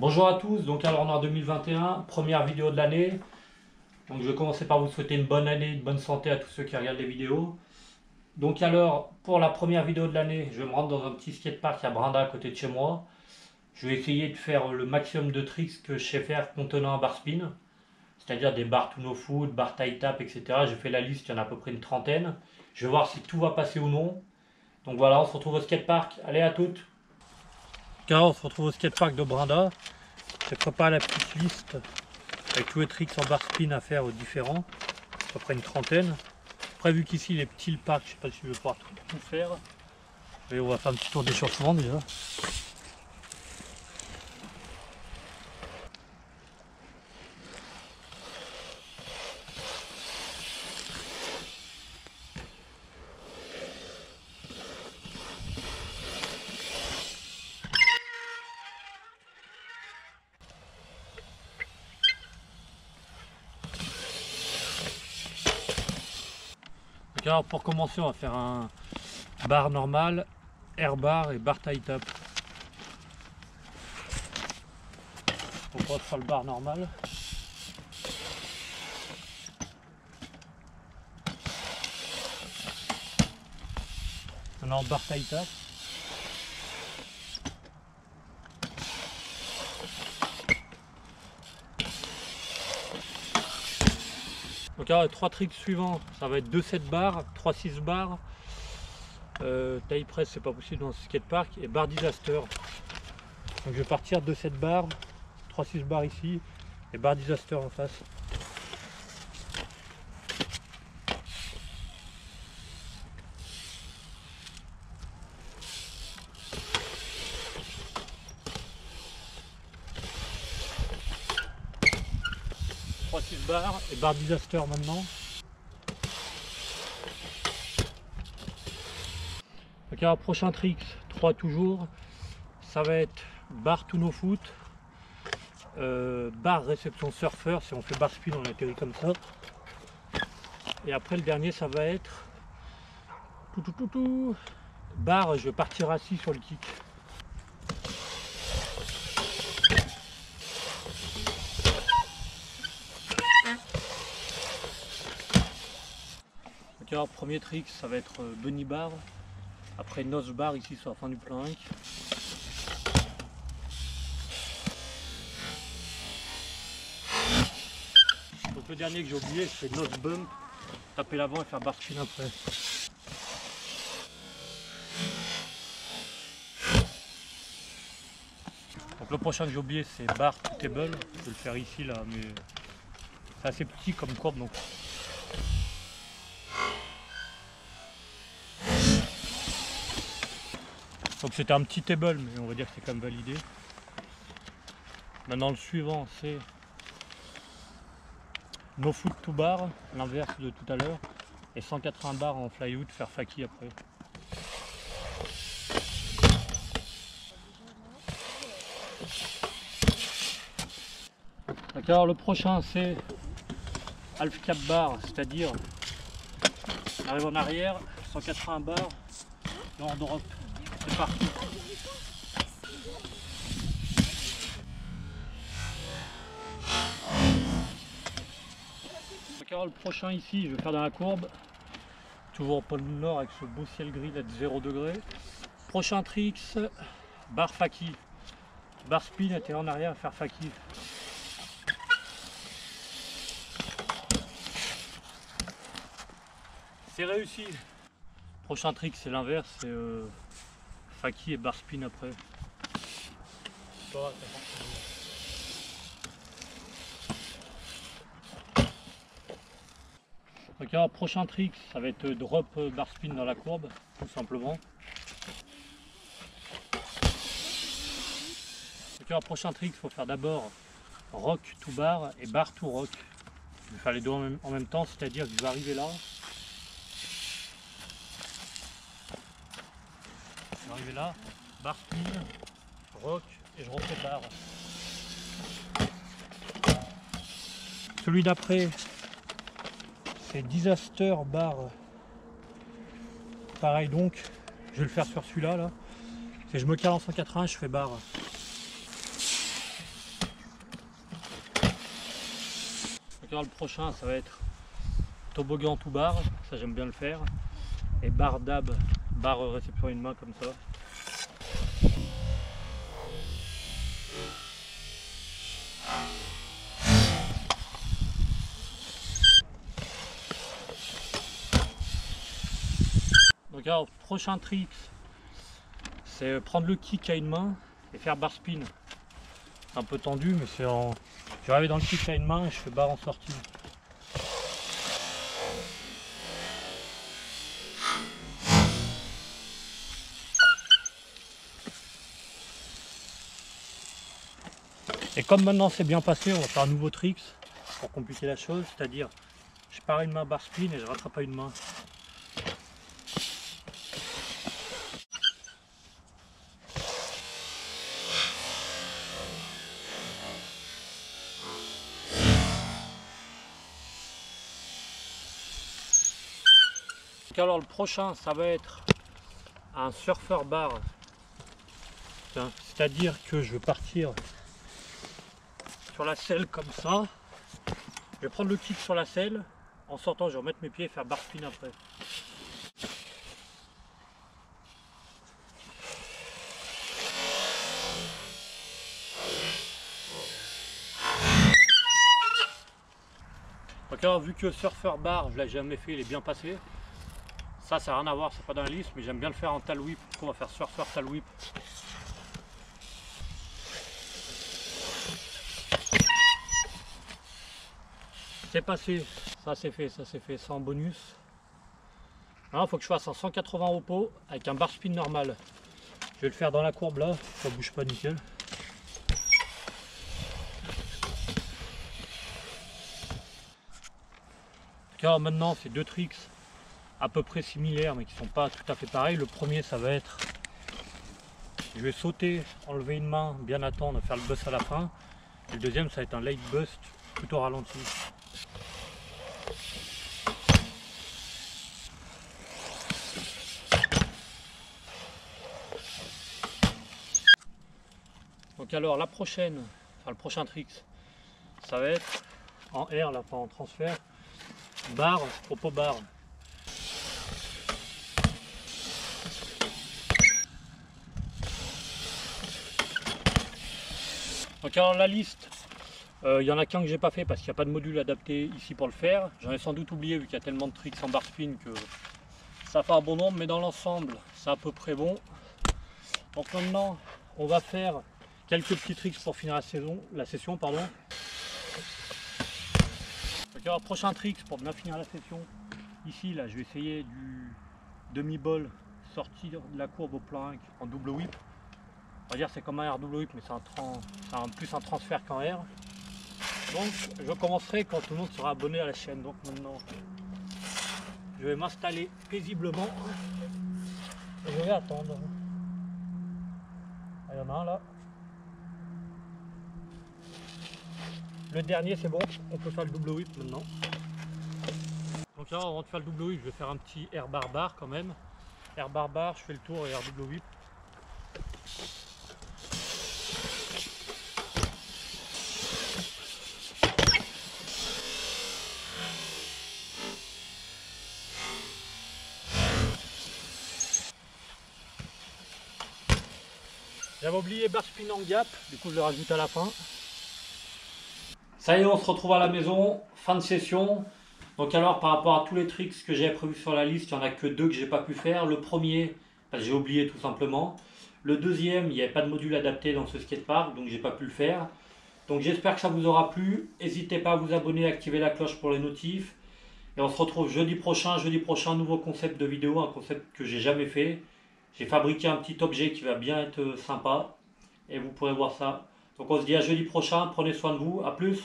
Bonjour à tous, donc alors on est en 2021, première vidéo de l'année. Donc je vais commencer par vous souhaiter une bonne année, une bonne santé à tous ceux qui regardent les vidéos. Donc alors, pour la première vidéo de l'année, je vais me rendre dans un petit skatepark à Brinda à côté de chez moi. Je vais essayer de faire le maximum de tricks que je sais faire contenant un bar spin. C'est-à-dire des bars to no foot, bars tie tap, etc. J'ai fait la liste, il y en a à peu près une trentaine. Je vais voir si tout va passer ou non. Donc voilà, on se retrouve au skatepark. Allez, à toutes. Car on se retrouve au skatepark de Brinda. J'ai préparé la petite liste avec tous les tricks en bar spin à faire différents, à peu près une trentaine. Après, vu qu'ici il est petit le parc, je sais pas si je vais pouvoir tout faire. Mais on va faire un petit tour d'échauffement déjà. Donc alors pour commencer, on va faire un bar normal, air bar et bar tie tap. Donc on va faire le bar normal. Maintenant bar tie tap. Donc alors les trois tricks suivants, ça va être 2-7 bars, 3-6 bars, taille presse c'est pas possible dans ce skatepark, et bar disaster. Donc je vais partir 2-7 bars, 3-6 bars ici, et bar disaster en face. Bars et bar disaster maintenant. Donc alors prochain trick, 3 toujours, ça va être bar to no foot, bar réception surfeur, si on fait bar spin on atterrit comme ça. Et après le dernier ça va être bar, je vais partir assis sur le kick. Donc alors premier trick ça va être bunny bar, après nose bar ici sur la fin du plank. Donc le dernier que j'ai oublié c'est nose bump, taper l'avant et faire bar spin après. Donc le prochain que j'ai oublié c'est bar to table, je vais le faire ici là mais c'est assez petit comme courbe donc. Donc c'était un petit table mais on va dire que c'est quand même validé. Maintenant le suivant c'est no foot to bar, l'inverse de tout à l'heure, et 180 bars en fly-out, faire faki après. Alors le prochain c'est half cap bar, c'est-à-dire on arrive en arrière, 180 bars et on drop. C'est parti. Alors le prochain ici, je vais faire dans la courbe, toujours au pôle nord avec ce beau ciel gris là de 0 degré. Prochain tricks, bar faki, bar spin, atterrir en arrière, faire faki. C'est réussi. Prochain trick c'est l'inverse, c'est faki et bar spin après. Ok, alors prochain trick ça va être drop bar spin dans la courbe, tout simplement. Ok, alors prochain trick, il faut faire d'abord rock to bar et bar to rock. Je vais faire les deux en même temps, c'est-à-dire que je vais arriver là. Je vais arriver là, bar spin, rock et je refais bar. Celui d'après c'est disaster bar. Pareil donc, je vais le faire sur celui-là là. Et je me cale en 180, je fais barre. Donc alors, le prochain ça va être toboggan tout barre, ça j'aime bien le faire. Et barre d'ab, barre réception à une main comme ça. Donc alors, prochain trick, c'est prendre le kick à une main et faire bar spin. Un peu tendu, mais c'est en... Je vais arriver dans le kick à une main et je fais barre en sortie. Et comme maintenant c'est bien passé, on va faire un nouveau trick pour compliquer la chose, c'est-à-dire je pars une main bar spin et je rattrape à une main. Alors le prochain ça va être un surfer bar, c'est-à-dire que je vais partir sur la selle comme ça, je vais prendre le kick sur la selle, en sortant je vais remettre mes pieds et faire bar spin après. Donc alors vu que surfer bar je l'ai jamais fait, il est bien passé. Ça n'a rien à voir, c'est pas dans la liste, mais j'aime bien le faire en tail whip. On va faire surfer tail whip. C'est passé, ça c'est fait, ça en bonus. Maintenant il faut que je fasse un 180 au pot avec un bar spin normal. Je vais le faire dans la courbe là, ça bouge pas nickel. Alors maintenant c'est deux tricks à peu près similaires mais qui sont pas tout à fait pareils. Le premier ça va être, je vais sauter, enlever une main, bien attendre, faire le bust à la fin. Et le deuxième ça va être un late bust plutôt ralenti. Donc alors la prochaine, enfin le prochain trick, ça va être en R là, pas en transfert, barre au pot barre. Donc alors la liste, il y en a qu'un que j'ai pas fait parce qu'il n'y a pas de module adapté ici pour le faire. J'en ai sans doute oublié vu qu'il y a tellement de tricks en bar spin que ça fait un bon nombre, mais dans l'ensemble c'est à peu près bon. Donc maintenant on va faire quelques petits tricks pour finir la session. Donc alors prochain trick pour bien finir la session, ici là je vais essayer du demi-ball sortir de la courbe au plank en double whip. On va dire c'est comme un R double whip mais c'est plus un transfert qu'un R. Donc je commencerai quand tout le monde sera abonné à la chaîne. Donc maintenant je vais m'installer paisiblement et je vais attendre. Il y en a un là. Le dernier c'est bon, on peut faire le double whip maintenant. Donc là avant de faire le double whip je vais faire un petit R bar bar quand même. R bar bar, je fais le tour et R double whip. J'avais oublié bar spin en gap, du coup je le rajoute à la fin. Ça y est, on se retrouve à la maison, fin de session. Donc alors par rapport à tous les tricks que j'avais prévus sur la liste, il n'y en a que deux que j'ai pas pu faire. Le premier, parce que j'ai oublié tout simplement. Le deuxième, il n'y avait pas de module adapté dans ce skatepark, donc j'ai pas pu le faire. Donc j'espère que ça vous aura plu. N'hésitez pas à vous abonner, à activer la cloche pour les notifs. Et on se retrouve jeudi prochain, nouveau concept de vidéo, un concept que j'ai jamais fait. J'ai fabriqué un petit objet qui va bien être sympa et vous pourrez voir ça. Donc on se dit à jeudi prochain, prenez soin de vous, à plus.